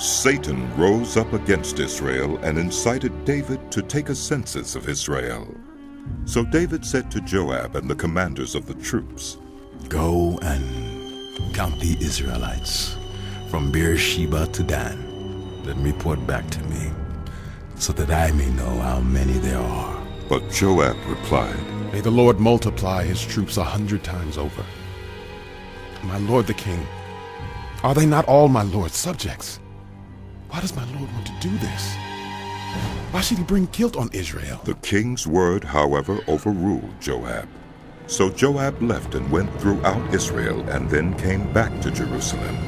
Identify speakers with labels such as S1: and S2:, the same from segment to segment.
S1: Satan rose up against Israel and incited David to take a census of Israel. So David said to Joab and the commanders of the troops,
S2: "Go and count the Israelites from Beersheba to Dan. Then report back to me, so that I may know how many there are."
S1: But Joab replied,
S3: "May the Lord multiply his troops 100 times over. My lord the king, are they not all my lord's subjects? Why does my lord want to do this? Why should he bring guilt on Israel?"
S1: The king's word, however, overruled Joab. So Joab left and went throughout Israel and then came back to Jerusalem.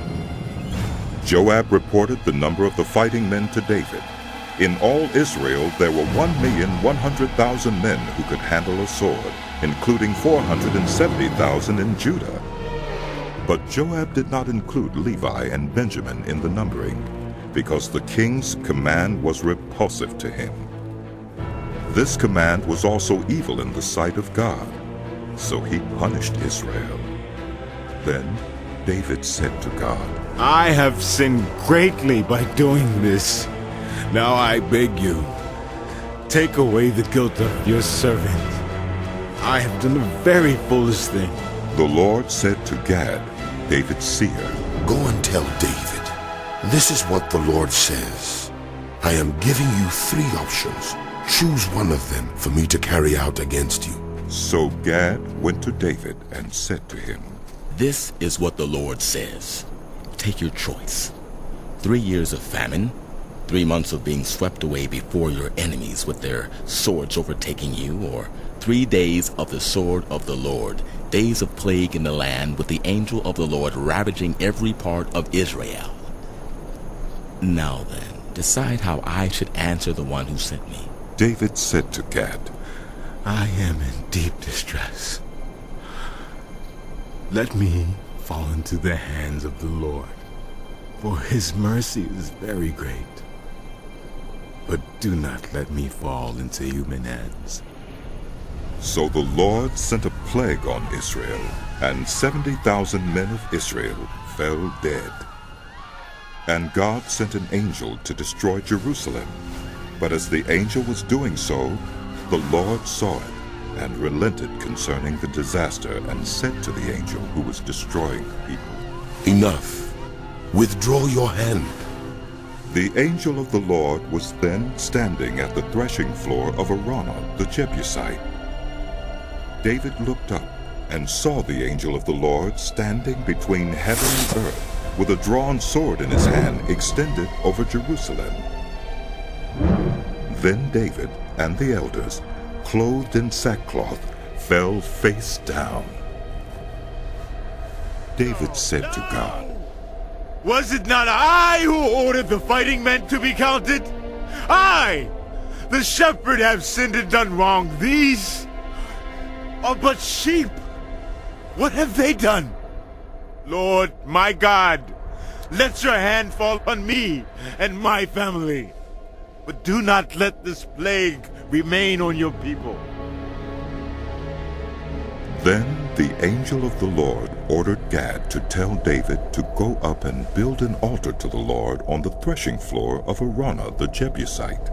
S1: Joab reported the number of the fighting men to David. In all Israel there were 1,100,000 men who could handle a sword, including 470,000 in Judah. But Joab did not include Levi and Benjamin in the numbering, because the king's command was repulsive to him. This command was also evil in the sight of God, so he punished Israel. Then David said to God,
S4: "I have sinned greatly by doing this. Now I beg you, take away the guilt of your servant. I have done a very foolish thing."
S1: The Lord said to Gad, David's seer,
S5: "Go and tell David, this is what the Lord says. I am giving you 3 options. Choose one of them for me to carry out against you."
S1: So Gad went to David and said to him,
S6: "This is what the Lord says. Take your choice. 3 years of famine, 3 months of being swept away before your enemies with their swords overtaking you, or 3 days of the sword of the Lord, days of plague in the land with the angel of the Lord ravaging every part of Israel. Now then, decide how I should answer the one who sent me."
S1: David said to Gad,
S2: "I am in deep distress. Let me fall into the hands of the Lord, for his mercy is very great. But do not let me fall into human hands."
S1: So the Lord sent a plague on Israel, and 70,000 men of Israel fell dead. And God sent an angel to destroy Jerusalem. But as the angel was doing so, the Lord saw it and relented concerning the disaster and said to the angel who was destroying the people,
S5: "Enough. Withdraw your hand."
S1: The angel of the Lord was then standing at the threshing floor of Araunah the Jebusite. David looked up and saw the angel of the Lord standing between heaven and earth, with a drawn sword in his hand extended over Jerusalem. Then David and the elders, clothed in sackcloth, fell face down. David said to God,
S4: "Was it not I who ordered the fighting men to be counted? I, the shepherd, have sinned and done wrong. These are but sheep. What have they done? Lord, my God, let your hand fall on me and my family. But do not let this plague remain on your people."
S1: Then the angel of the Lord ordered Gad to tell David to go up and build an altar to the Lord on the threshing floor of Araunah the Jebusite.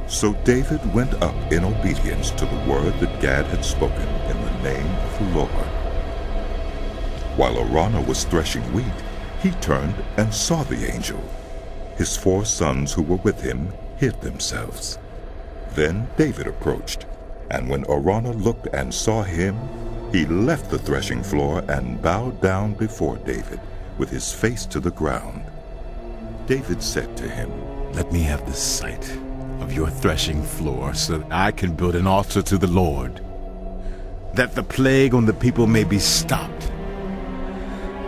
S1: So David went up in obedience to the word that Gad had spoken in the name of the Lord. While Araunah was threshing wheat, he turned and saw the angel. His 4 sons who were with him hid themselves. Then David approached, and when Araunah looked and saw him, he left the threshing floor and bowed down before David, with his face to the ground. David said to him,
S2: "Let me have the sight of your threshing floor, so that I can build an altar to the Lord, that the plague on the people may be stopped.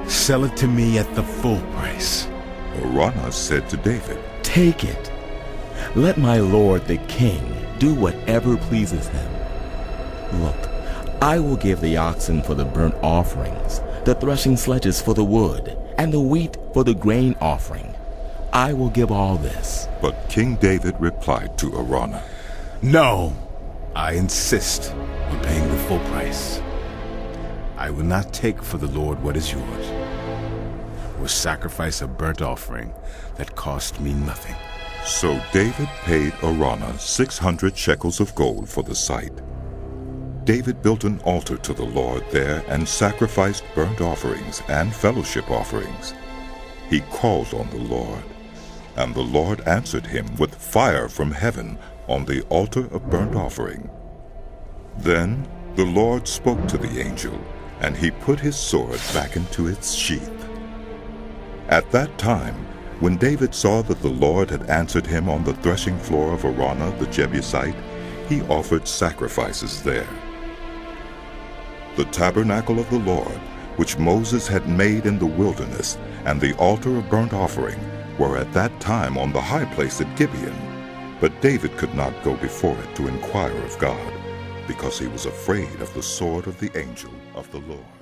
S2: Sell it to me at the full price."
S1: Araunah said to David,
S6: "Take it. Let my lord the king do whatever pleases him. Look, I will give the oxen for the burnt offerings, the threshing sledges for the wood, and the wheat for the grain offering. I will give all this."
S1: But King David replied to Araunah,
S2: "No, I insist on paying the full price. I will not take for the Lord what is yours. or sacrifice a burnt offering that cost me nothing.
S1: So David paid Araunah 600 shekels of gold for the site. David built an altar to the Lord there and sacrificed burnt offerings and fellowship offerings. He called on the Lord, and the Lord answered him with fire from heaven on the altar of burnt offering. Then the Lord spoke to the angel, and he put his sword back into its sheath. At that time, when David saw that the Lord had answered him on the threshing floor of Araunah the Jebusite, he offered sacrifices there. The tabernacle of the Lord, which Moses had made in the wilderness, and the altar of burnt offering were at that time on the high place at Gibeon. But David could not go before it to inquire of God, because he was afraid of the sword of the angel of the Lord.